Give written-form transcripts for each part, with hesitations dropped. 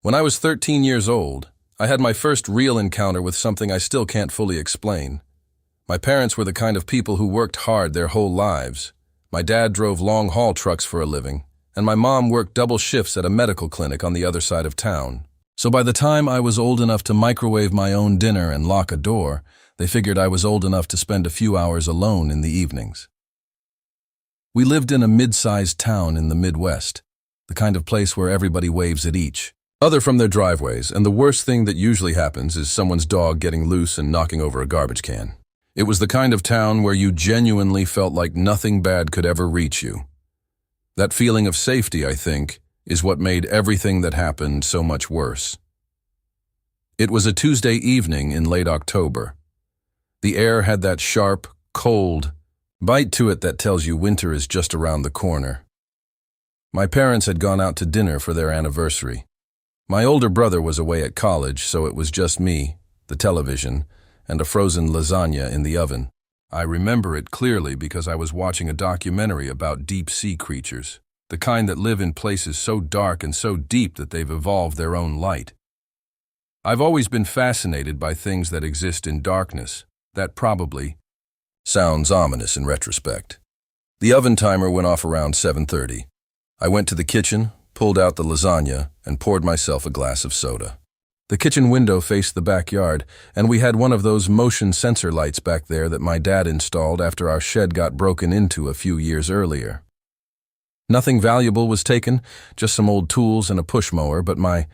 When I was 13 years old, I had my first real encounter with something I still can't fully explain. My parents were the kind of people who worked hard their whole lives. My dad drove long-haul trucks for a living, and my mom worked double shifts at a medical clinic on the other side of town. So by the time I was old enough to microwave my own dinner and lock a door, they figured I was old enough to spend a few hours alone in the evenings. We lived in a mid-sized town in the Midwest, the kind of place where everybody waves at each other from their driveways, and the worst thing that usually happens is someone's dog getting loose and knocking over a garbage can. It was the kind of town where you genuinely felt like nothing bad could ever reach you. That feeling of safety, I think, is what made everything that happened so much worse. It was a Tuesday evening in late October. The air had that sharp, cold bite to it that tells you winter is just around the corner. My parents had gone out to dinner for their anniversary. My older brother was away at college, so it was just me, the television, and a frozen lasagna in the oven. I remember it clearly because I was watching a documentary about deep-sea creatures, the kind that live in places so dark and so deep that they've evolved their own light. I've always been fascinated by things that exist in darkness. That probably sounds ominous in retrospect. The oven timer went off around 7:30. I went to the kitchen, pulled out the lasagna, and poured myself a glass of soda. The kitchen window faced the backyard, and we had one of those motion sensor lights back there that my dad installed after our shed got broken into a few years earlier. Nothing valuable was taken, just some old tools and a push mower, but my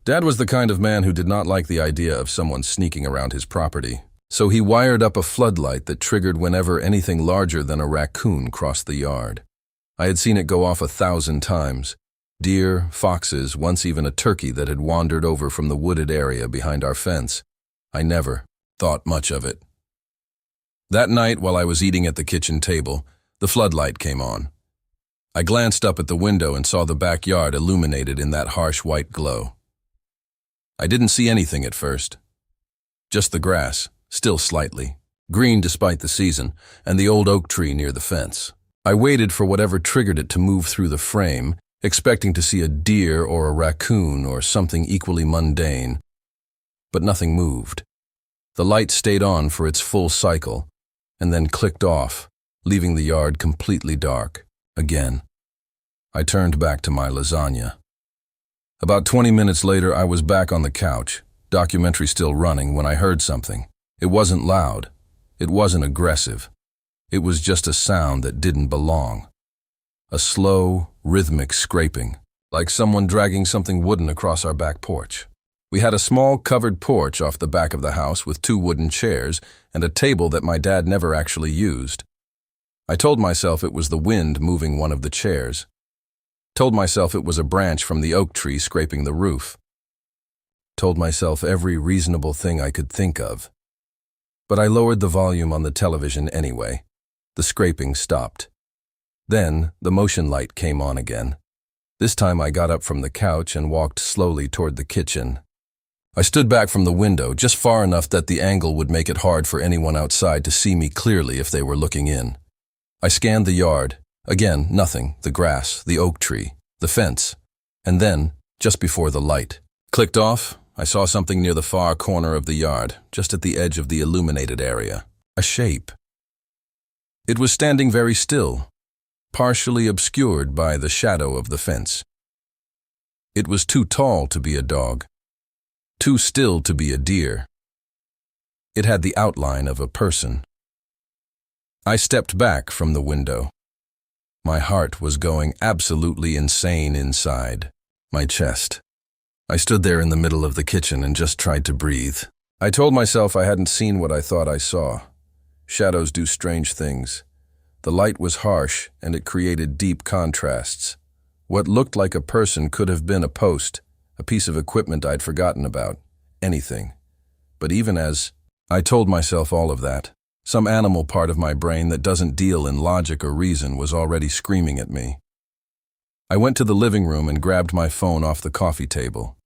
dad was the kind of man who did not like the idea of someone sneaking around his property, so he wired up a floodlight that triggered whenever anything larger than a raccoon crossed the yard. I had seen it go off 1,000 times. Deer, foxes, once even a turkey that had wandered over from the wooded area behind our fence. I never thought much of it. That night, while I was eating at the kitchen table, the floodlight came on. I glanced up at the window and saw the backyard illuminated in that harsh white glow. I didn't see anything at first. Just the grass, still slightly green despite the season, and the old oak tree near the fence. I waited for whatever triggered it to move through the frame, expecting to see a deer or a raccoon or something equally mundane. But nothing moved. The light stayed on for its full cycle, and then clicked off, leaving the yard completely dark, again. I turned back to my lasagna. About 20 minutes later, I was back on the couch, documentary still running, when I heard something. It wasn't loud. It wasn't aggressive. It was just a sound that didn't belong. A slow, rhythmic scraping, like someone dragging something wooden across our back porch. We had a small covered porch off the back of the house with 2 wooden chairs and a table that my dad never actually used. I told myself it was the wind moving one of the chairs. Told myself it was a branch from the oak tree scraping the roof. Told myself every reasonable thing I could think of. But I lowered the volume on the television anyway. The scraping stopped. Then, the motion light came on again. This time I got up from the couch and walked slowly toward the kitchen. I stood back from the window, just far enough that the angle would make it hard for anyone outside to see me clearly if they were looking in. I scanned the yard. Again, nothing. The grass, the oak tree, the fence. And then, just before the light clicked off, I saw something near the far corner of the yard, just at the edge of the illuminated area. A shape. It was standing very still, partially obscured by the shadow of the fence. It was too tall to be a dog, too still to be a deer. It had the outline of a person. I stepped back from the window. My heart was going absolutely insane inside my chest. I stood there in the middle of the kitchen and just tried to breathe. I told myself I hadn't seen what I thought I saw. Shadows do strange things. The light was harsh, and it created deep contrasts. What looked like a person could have been a post, a piece of equipment I'd forgotten about, anything. But even as I told myself all of that, some animal part of my brain that doesn't deal in logic or reason was already screaming at me. I went to the living room and grabbed my phone off the coffee table.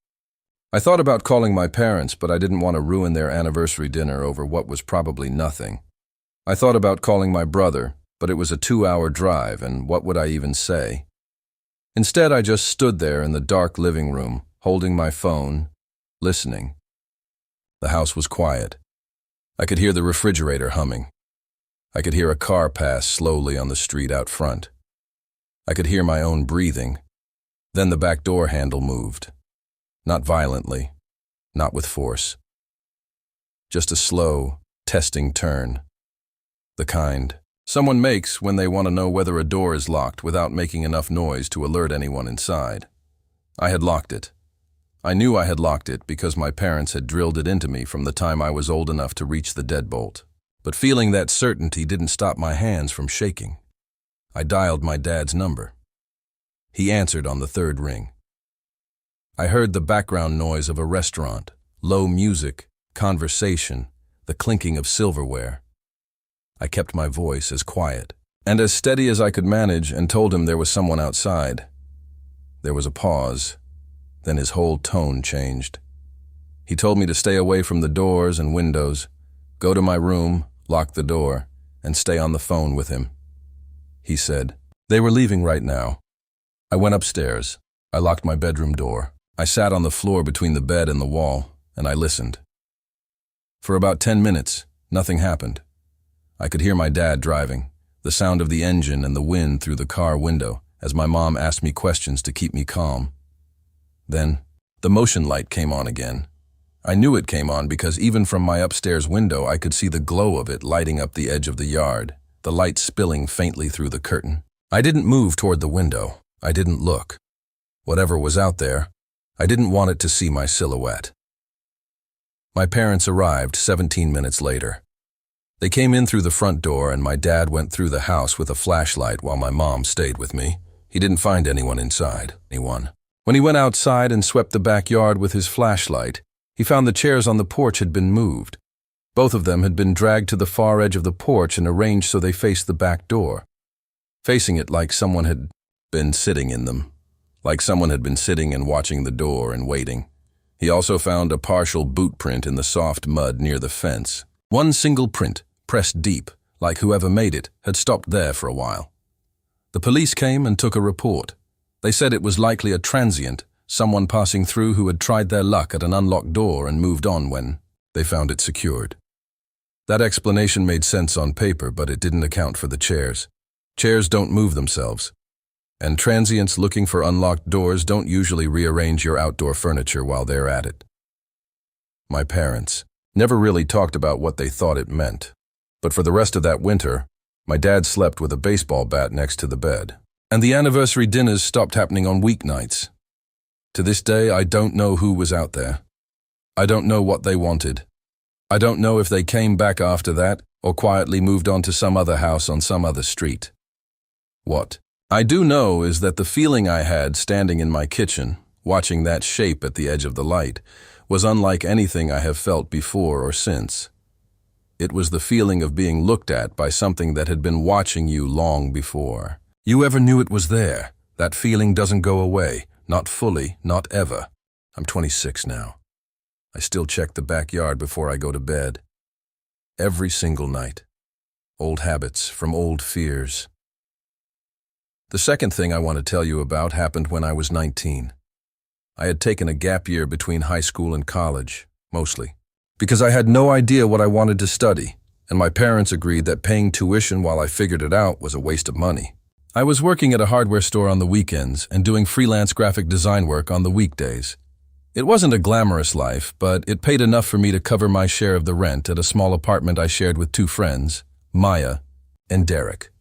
I thought about calling my parents, but I didn't want to ruin their anniversary dinner over what was probably nothing. I thought about calling my brother, but it was a 2-hour drive, and what would I even say? Instead, I just stood there in the dark living room, holding my phone, listening. The house was quiet. I could hear the refrigerator humming. I could hear a car pass slowly on the street out front. I could hear my own breathing. Then the back door handle moved. Not violently, not with force. Just a slow, testing turn. The kind someone makes when they want to know whether a door is locked without making enough noise to alert anyone inside. I had locked it. I knew I had locked it because my parents had drilled it into me from the time I was old enough to reach the deadbolt. But feeling that certainty didn't stop my hands from shaking. I dialed my dad's number. He answered on the third ring. I heard the background noise of a restaurant, low music, conversation, the clinking of silverware. I kept my voice as quiet and as steady as I could manage and told him there was someone outside. There was a pause. Then his whole tone changed. He told me to stay away from the doors and windows, go to my room, lock the door, and stay on the phone with him. He said, "They were leaving right now." I went upstairs. I locked my bedroom door. I sat on the floor between the bed and the wall, and I listened. For about 10 minutes, nothing happened. I could hear my dad driving, the sound of the engine and the wind through the car window as my mom asked me questions to keep me calm. Then, the motion light came on again. I knew it came on because even from my upstairs window I could see the glow of it lighting up the edge of the yard, the light spilling faintly through the curtain. I didn't move toward the window. I didn't look. Whatever was out there, I didn't want it to see my silhouette. My parents arrived 17 minutes later. They came in through the front door and my dad went through the house with a flashlight while my mom stayed with me. He didn't find anyone inside. When he went outside and swept the backyard with his flashlight, he found the chairs on the porch had been moved. Both of them had been dragged to the far edge of the porch and arranged so they faced the back door, facing it like someone had been sitting in them, like someone had been sitting and watching the door and waiting. He also found a partial boot print in the soft mud near the fence. One single print, pressed deep, like whoever made it had stopped there for a while. The police came and took a report. They said it was likely a transient, someone passing through who had tried their luck at an unlocked door and moved on when they found it secured. That explanation made sense on paper, but it didn't account for the chairs. Chairs don't move themselves, and transients looking for unlocked doors don't usually rearrange your outdoor furniture while they're at it. My parents never really talked about what they thought it meant, but for the rest of that winter, my dad slept with a baseball bat next to the bed, and the anniversary dinners stopped happening on weeknights. To this day, I don't know who was out there. I don't know what they wanted. I don't know if they came back after that or quietly moved on to some other house on some other street. What I do know is that the feeling I had standing in my kitchen, watching that shape at the edge of the light, was unlike anything I have felt before or since. It was the feeling of being looked at by something that had been watching you long before. You ever knew it was there? That feeling doesn't go away. Not fully, not ever. I'm 26 now. I still check the backyard before I go to bed. Every single night. Old habits from old fears. The second thing I want to tell you about happened when I was 19. I had taken a gap year between high school and college, mostly, because I had no idea what I wanted to study, and my parents agreed that paying tuition while I figured it out was a waste of money. I was working at a hardware store on the weekends and doing freelance graphic design work on the weekdays. It wasn't a glamorous life, but it paid enough for me to cover my share of the rent at a small apartment I shared with two friends, Maya and Derek.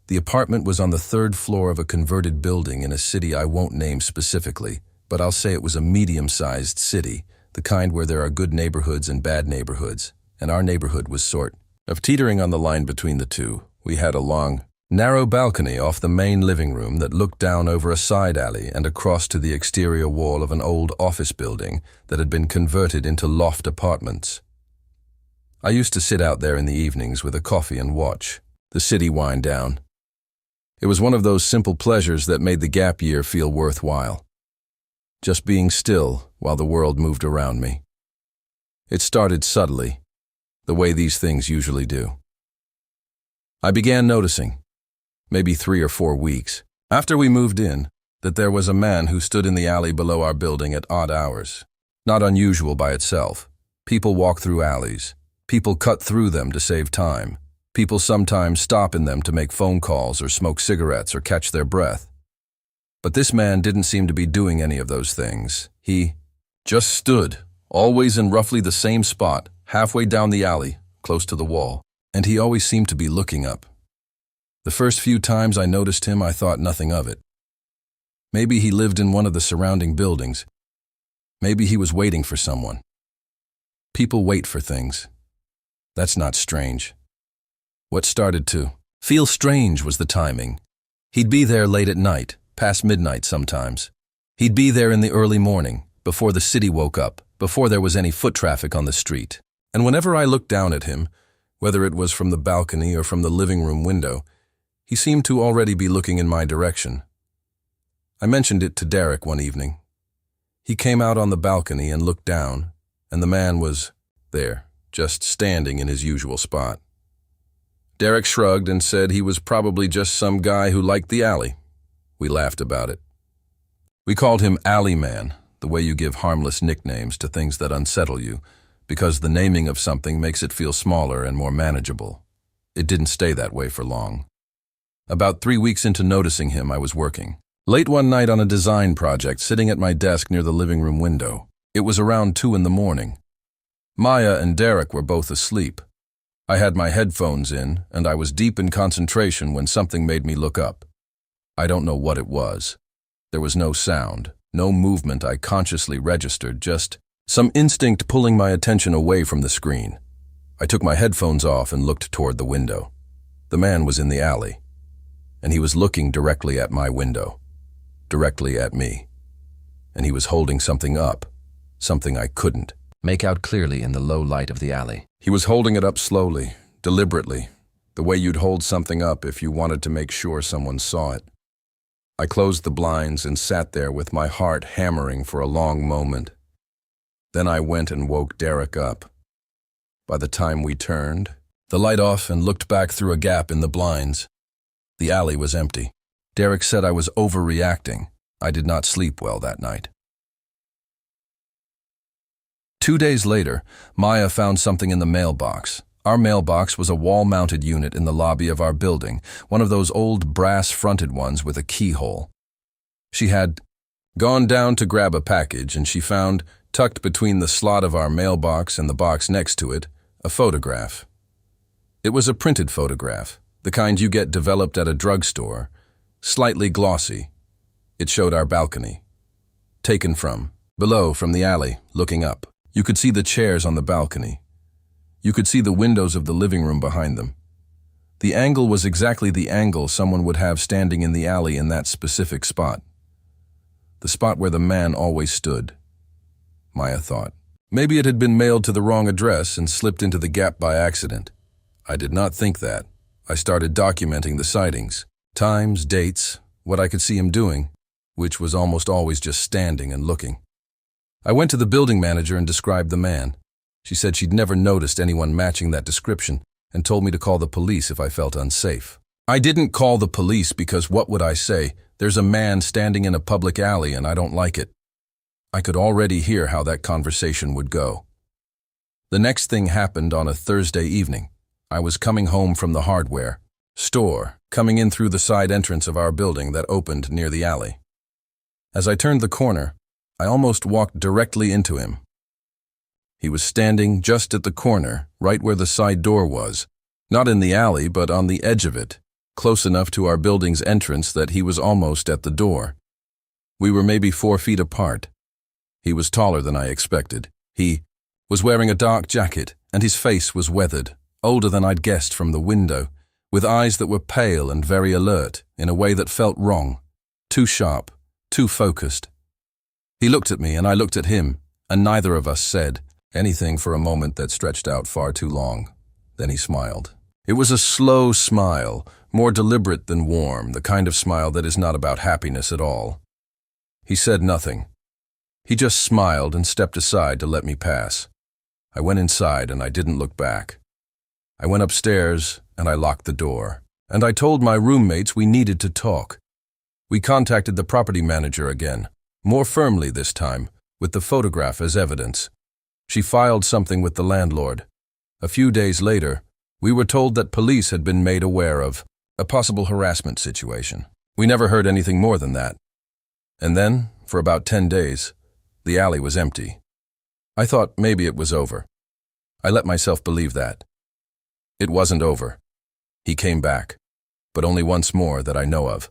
The apartment was on the third floor of a converted building in a city I won't name specifically, but I'll say it was a medium-sized city, the kind where there are good neighborhoods and bad neighborhoods, and our neighborhood was sort of teetering on the line between the two. We had a long, narrow balcony off the main living room that looked down over a side alley and across to the exterior wall of an old office building that had been converted into loft apartments. I used to sit out there in the evenings with a coffee and watch the city wind down. It was one of those simple pleasures that made the gap year feel worthwhile. Just being still while the world moved around me. It started subtly, the way these things usually do. I began noticing, maybe 3 or 4 weeks after we moved in, that there was a man who stood in the alley below our building at odd hours. Not unusual by itself. People walk through alleys. People cut through them to save time. People sometimes stop in them to make phone calls or smoke cigarettes or catch their breath. But this man didn't seem to be doing any of those things. He just stood, always in roughly the same spot, halfway down the alley, close to the wall. And he always seemed to be looking up. The first few times I noticed him, I thought nothing of it. Maybe he lived in one of the surrounding buildings. Maybe he was waiting for someone. People wait for things. That's not strange. What started to feel strange was the timing. He'd be there late at night, past midnight sometimes. He'd be there in the early morning, before the city woke up, before there was any foot traffic on the street. And whenever I looked down at him, whether it was from the balcony or from the living room window, he seemed to already be looking in my direction. I mentioned it to Derek one evening. He came out on the balcony and looked down, and the man was there, just standing in his usual spot. Derek shrugged and said he was probably just some guy who liked the alley. We laughed about it. We called him Alley Man, the way you give harmless nicknames to things that unsettle you, because the naming of something makes it feel smaller and more manageable. It didn't stay that way for long. About 3 weeks into noticing him, I was working. Late one night on a design project, sitting at my desk near the living room window. It was around 2 in the morning. Maya and Derek were both asleep. I had my headphones in, and I was deep in concentration when something made me look up. I don't know what it was. There was no sound, no movement I consciously registered, just some instinct pulling my attention away from the screen. I took my headphones off and looked toward the window. The man was in the alley, and he was looking directly at my window, directly at me. And he was holding something up, something I couldn't make out clearly in the low light of the alley. He was holding it up slowly, deliberately, the way you'd hold something up if you wanted to make sure someone saw it. I closed the blinds and sat there with my heart hammering for a long moment. Then I went and woke Derek up. By the time we turned the light off and looked back through a gap in the blinds, the alley was empty. Derek said I was overreacting. I did not sleep well that night. 2 days later, Maya found something in the mailbox. Our mailbox was a wall-mounted unit in the lobby of our building, one of those old brass-fronted ones with a keyhole. She had gone down to grab a package, and she found, tucked between the slot of our mailbox and the box next to it, a photograph. It was a printed photograph, the kind you get developed at a drugstore, slightly glossy. It showed our balcony, taken from below from the alley, looking up. You could see the chairs on the balcony. You could see the windows of the living room behind them. The angle was exactly the angle someone would have standing in the alley in that specific spot. The spot where the man always stood. Maya thought. Maybe it had been mailed to the wrong address and slipped into the gap by accident. I did not think that. I started documenting the sightings, times, dates, what I could see him doing, which was almost always just standing and looking. I went to the building manager and described the man. She said she'd never noticed anyone matching that description and told me to call the police if I felt unsafe. I didn't call the police because what would I say? There's a man standing in a public alley and I don't like it. I could already hear how that conversation would go. The next thing happened on a Thursday evening. I was coming home from the hardware store, coming in through the side entrance of our building that opened near the alley. As I turned the corner, I almost walked directly into him. He was standing just at the corner, right where the side door was, not in the alley but on the edge of it, close enough to our building's entrance that he was almost at the door. We were maybe 4 feet apart. He was taller than I expected. He was wearing a dark jacket, and his face was weathered, older than I'd guessed from the window, with eyes that were pale and very alert, in a way that felt wrong, too sharp, too focused. He looked at me and I looked at him, and neither of us said anything for a moment that stretched out far too long. Then he smiled. It was a slow smile, more deliberate than warm, the kind of smile that is not about happiness at all. He said nothing. He just smiled and stepped aside to let me pass. I went inside and I didn't look back. I went upstairs and I locked the door, and I told my roommates we needed to talk. We contacted the property manager again, more firmly this time, with the photograph as evidence. She filed something with the landlord. A few days later, we were told that police had been made aware of a possible harassment situation. We never heard anything more than that. And then, for about 10 days, the alley was empty. I thought maybe it was over. I let myself believe that. It wasn't over. He came back, but only once more that I know of.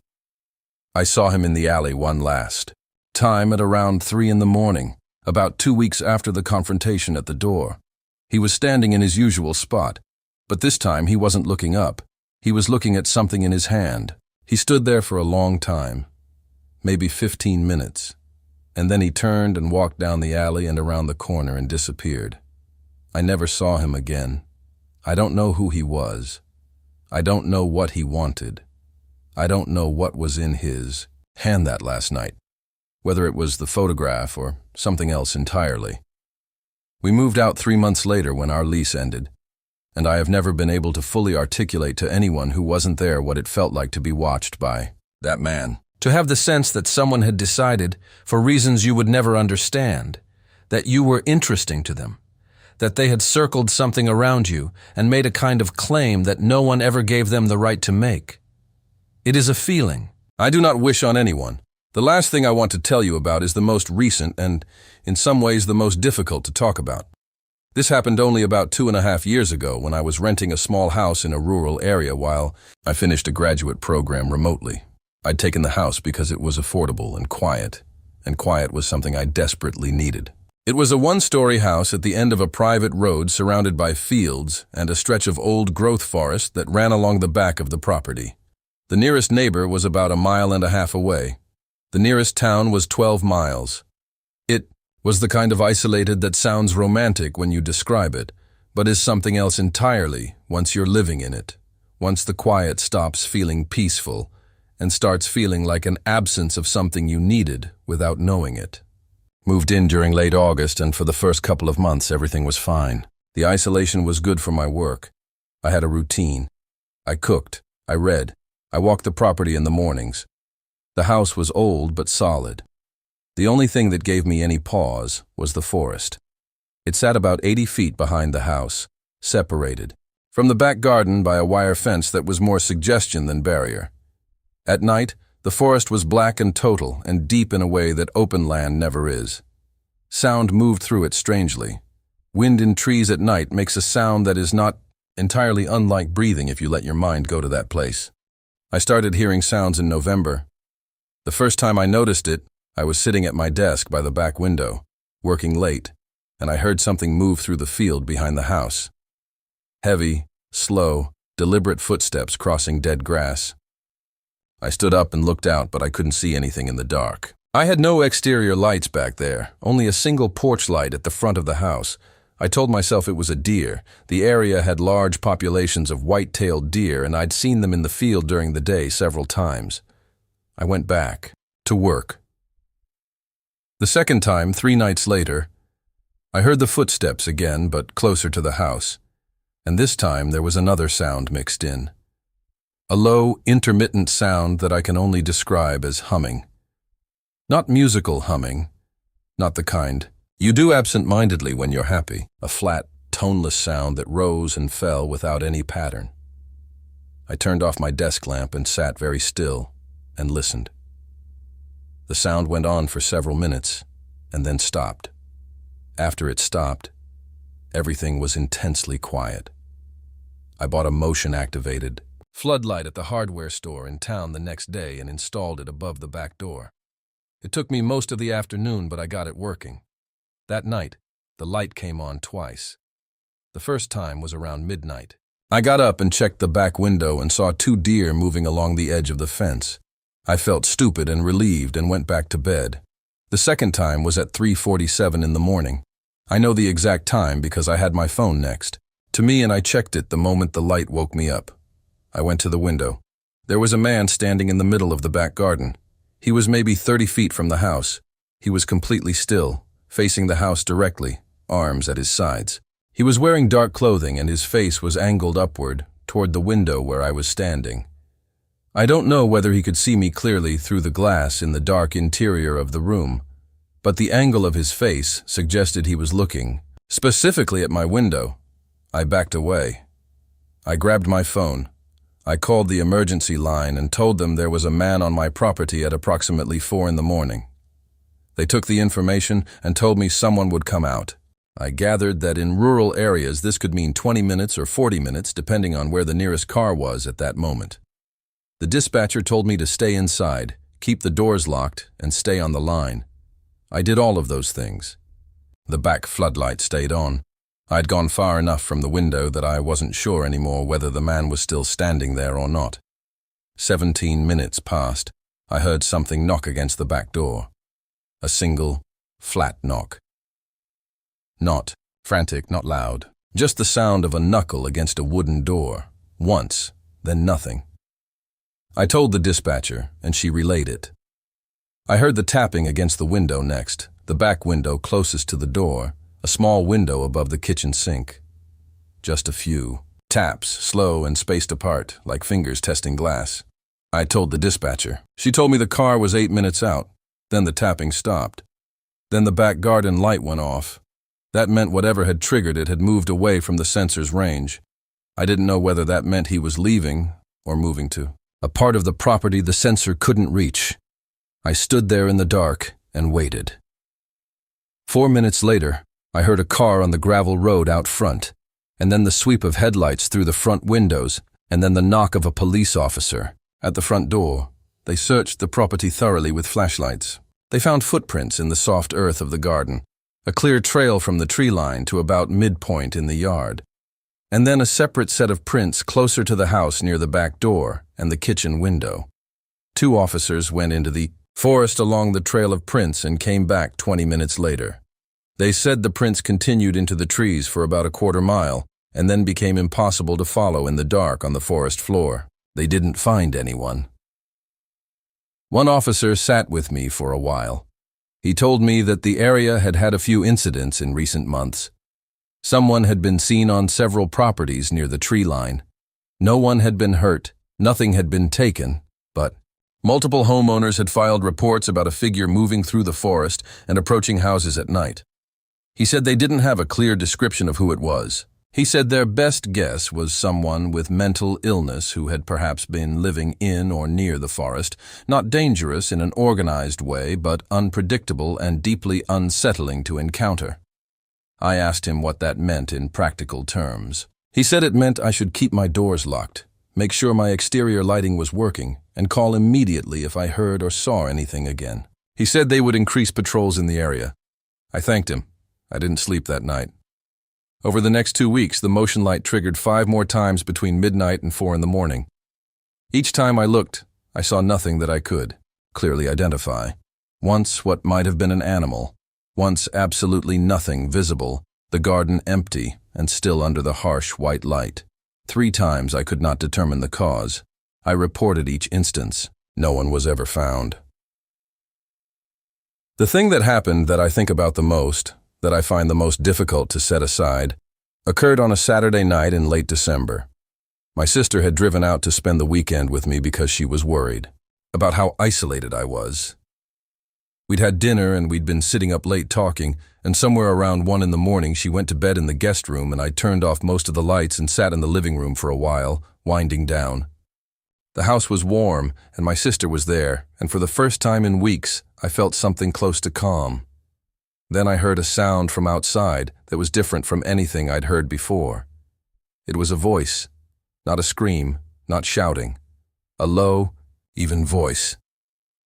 I saw him in the alley one last time at around 3 in the morning, about 2 weeks after the confrontation at the door. He was standing in his usual spot, but this time he wasn't looking up. He was looking at something in his hand. He stood there for a long time, maybe 15 minutes, and then he turned and walked down the alley and around the corner and disappeared. I never saw him again. I don't know who he was. I don't know what he wanted. I don't know what was in his hand that last night, whether it was the photograph or something else entirely. We moved out 3 months later when our lease ended, and I have never been able to fully articulate to anyone who wasn't there what it felt like to be watched by that man. To have the sense that someone had decided, for reasons you would never understand, that you were interesting to them, that they had circled something around you and made a kind of claim that no one ever gave them the right to make. It is a feeling I do not wish on anyone. The last thing I want to tell you about is the most recent and, in some ways, the most difficult to talk about. This happened only about 2.5 years ago when I was renting a small house in a rural area while I finished a graduate program remotely. I'd taken the house because it was affordable and quiet was something I desperately needed. It was a 1-story house at the end of a private road surrounded by fields and a stretch of old growth forest that ran along the back of the property. The nearest neighbor was about 1.5 miles away. The nearest town was 12 miles. It was the kind of isolated that sounds romantic when you describe it, but is something else entirely once you're living in it, once the quiet stops feeling peaceful and starts feeling like an absence of something you needed without knowing it. Moved in during late August, and for the first couple of months everything was fine. The isolation was good for my work. I had a routine. I cooked. I read. I walked the property in the mornings. The house was old but solid. The only thing that gave me any pause was the forest. It sat about 80 feet behind the house, separated from the back garden by a wire fence that was more suggestion than barrier. At night, the forest was black and total and deep in a way that open land never is. Sound moved through it strangely. Wind in trees at night makes a sound that is not entirely unlike breathing if you let your mind go to that place. I started hearing sounds in November. The first time I noticed it, I was sitting at my desk by the back window, working late, and I heard something move through the field behind the house. Heavy, slow, deliberate footsteps crossing dead grass. I stood up and looked out, but I couldn't see anything in the dark. I had no exterior lights back there, only a single porch light at the front of the house. I told myself it was a deer. The area had large populations of white-tailed deer, and I'd seen them in the field during the day several times. I went back to work. The second time, 3 nights later, I heard the footsteps again, but closer to the house. And this time there was another sound mixed in. A low, intermittent sound that I can only describe as humming. Not musical humming, not the kind you do absent-mindedly when you're happy. A flat, toneless sound that rose and fell without any pattern. I turned off my desk lamp and sat very still and listened. The sound went on for several minutes and then stopped. After it stopped, everything was intensely quiet. I bought a motion-activated floodlight at the hardware store in town the next day and installed it above the back door. It took me most of the afternoon, but I got it working. That night, the light came on twice. The first time was around midnight. I got up and checked the back window and saw 2 deer moving along the edge of the fence. I felt stupid and relieved and went back to bed. The second time was at 3:47 in the morning. I know the exact time because I had my phone next to me and I checked it the moment the light woke me up. I went to the window. There was a man standing in the middle of the back garden. He was maybe 30 feet from the house. He was completely still, facing the house directly, arms at his sides. He was wearing dark clothing and his face was angled upward toward the window where I was standing. I don't know whether he could see me clearly through the glass in the dark interior of the room, but the angle of his face suggested he was looking, specifically at my window. I backed away. I grabbed my phone. I called the emergency line and told them there was a man on my property at approximately 4 in the morning. They took the information and told me someone would come out. I gathered that in rural areas this could mean 20 minutes or 40 minutes depending on where the nearest car was at that moment. The dispatcher told me to stay inside, keep the doors locked, and stay on the line. I did all of those things. The back floodlight stayed on. I'd gone far enough from the window that I wasn't sure anymore whether the man was still standing there or not. 17 minutes passed. I heard something knock against the back door. A single, flat knock. Not frantic, not loud. Just the sound of a knuckle against a wooden door. Once, then nothing. I told the dispatcher, and she relayed it. I heard the tapping against the window next, the back window closest to the door, a small window above the kitchen sink. Just a few taps, slow and spaced apart, like fingers testing glass. I told the dispatcher. She told me the car was 8 minutes out. Then the tapping stopped. Then the back garden light went off. That meant whatever had triggered it had moved away from the sensor's range. I didn't know whether that meant he was leaving or moving to a part of the property the sensor couldn't reach. I stood there in the dark and waited. 4 minutes later, I heard a car on the gravel road out front, and then the sweep of headlights through the front windows, and then the knock of a police officer. At the front door, they searched the property thoroughly with flashlights. They found footprints in the soft earth of the garden, a clear trail from the tree line to about midpoint in the yard, and then a separate set of prints closer to the house near the back door and the kitchen window. 2 officers went into the forest along the trail of prints and came back 20 minutes later. They said the prints continued into the trees for about a quarter mile and then became impossible to follow in the dark on the forest floor. They didn't find anyone. One officer sat with me for a while. He told me that the area had had a few incidents in recent months. Someone had been seen on several properties near the tree line. No one had been hurt, nothing had been taken, but multiple homeowners had filed reports about a figure moving through the forest and approaching houses at night. He said they didn't have a clear description of who it was. He said their best guess was someone with mental illness who had perhaps been living in or near the forest, not dangerous in an organized way, but unpredictable and deeply unsettling to encounter. I asked him what that meant in practical terms. He said it meant I should keep my doors locked, make sure my exterior lighting was working, and call immediately if I heard or saw anything again. He said they would increase patrols in the area. I thanked him. I didn't sleep that night. Over the next 2 weeks, the motion light triggered 5 more times between midnight and 4 in the morning. Each time I looked, I saw nothing that I could clearly identify. Once what might have been an animal, once absolutely nothing visible, the garden empty and still under the harsh white light. 3 times I could not determine the cause. I reported each instance. No one was ever found. The thing that happened that I think about the most, that I find the most difficult to set aside, occurred on a Saturday night in late December. My sister had driven out to spend the weekend with me because she was worried about how isolated I was. We'd had dinner and we'd been sitting up late talking, and somewhere around 1 in the morning she went to bed in the guest room and I turned off most of the lights and sat in the living room for a while, winding down. The house was warm and my sister was there, and for the first time in weeks I felt something close to calm. Then I heard a sound from outside that was different from anything I'd heard before. It was a voice, not a scream, not shouting. A low, even voice,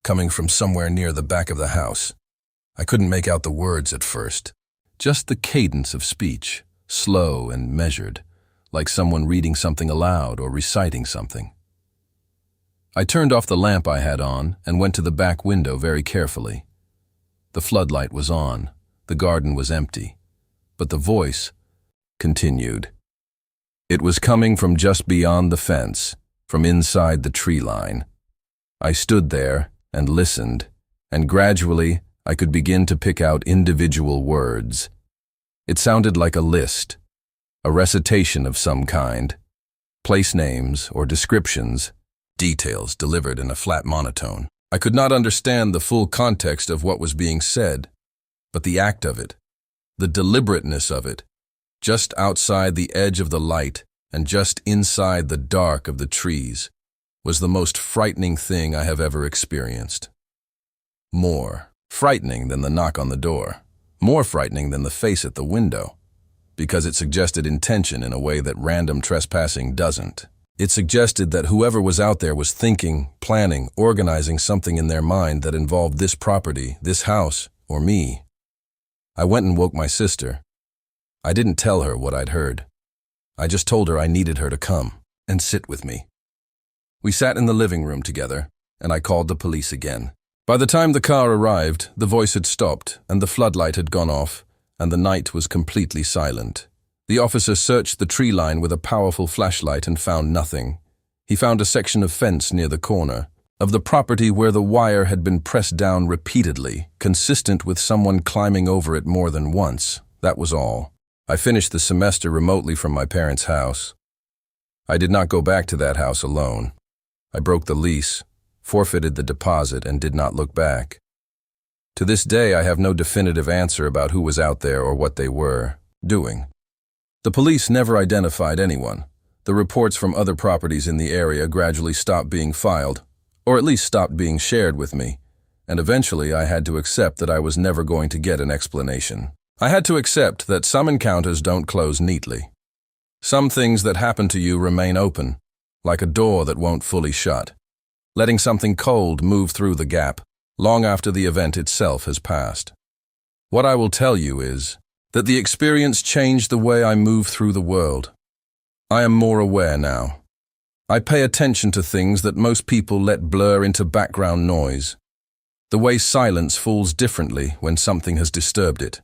coming from somewhere near the back of the house. I couldn't make out the words at first, just the cadence of speech, slow and measured, like someone reading something aloud or reciting something. I turned off the lamp I had on and went to the back window very carefully. The floodlight was on, the garden was empty, but the voice continued. It was coming from just beyond the fence, from inside the tree line. I stood there and listened, and gradually I could begin to pick out individual words. It sounded like a list, a recitation of some kind, place names or descriptions, details delivered in a flat monotone. I could not understand the full context of what was being said, but the act of it, the deliberateness of it, just outside the edge of the light and just inside the dark of the trees, was the most frightening thing I have ever experienced. More frightening than the knock on the door, more frightening than the face at the window, because it suggested intention in a way that random trespassing doesn't. It suggested that whoever was out there was thinking, planning, organizing something in their mind that involved this property, this house, or me. I went and woke my sister. I didn't tell her what I'd heard. I just told her I needed her to come and sit with me. We sat in the living room together, and I called the police again. By the time the car arrived, the voice had stopped, and the floodlight had gone off, and the night was completely silent. The officer searched the tree line with a powerful flashlight and found nothing. He found a section of fence near the corner of the property where the wire had been pressed down repeatedly, consistent with someone climbing over it more than once. That was all. I finished the semester remotely from my parents' house. I did not go back to that house alone. I broke the lease, forfeited the deposit, and did not look back. To this day, I have no definitive answer about who was out there or what they were doing. The police never identified anyone. The reports from other properties in the area gradually stopped being filed, or at least stopped being shared with me, and eventually I had to accept that I was never going to get an explanation. I had to accept that some encounters don't close neatly. Some things that happen to you remain open, like a door that won't fully shut, letting something cold move through the gap long after the event itself has passed. What I will tell you is that the experience changed the way I move through the world. I am more aware now. I pay attention to things that most people let blur into background noise. The way silence falls differently when something has disturbed it.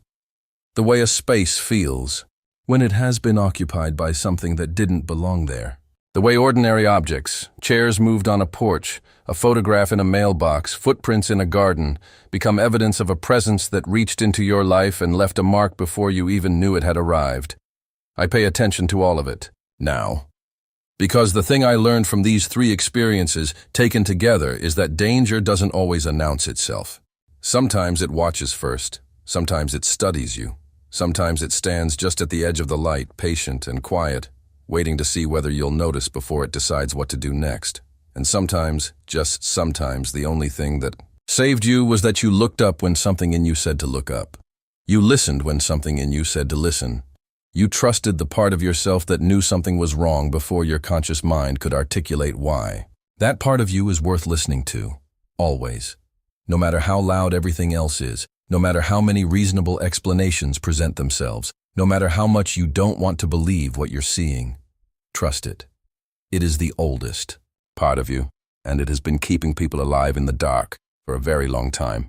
The way a space feels when it has been occupied by something that didn't belong there. The way ordinary objects, chairs moved on a porch, a photograph in a mailbox, footprints in a garden, become evidence of a presence that reached into your life and left a mark before you even knew it had arrived. I pay attention to all of it, now. Because the thing I learned from these three experiences, taken together, is that danger doesn't always announce itself. Sometimes it watches first, sometimes it studies you, sometimes it stands just at the edge of the light, patient and quiet, waiting to see whether you'll notice before it decides what to do next. And sometimes, just sometimes, the only thing that saved you was that you looked up when something in you said to look up. You listened when something in you said to listen. You trusted the part of yourself that knew something was wrong before your conscious mind could articulate why. That part of you is worth listening to, always. No matter how loud everything else is, no matter how many reasonable explanations present themselves, no matter how much you don't want to believe what you're seeing, trust it. It is the oldest part of you, and it has been keeping people alive in the dark for a very long time.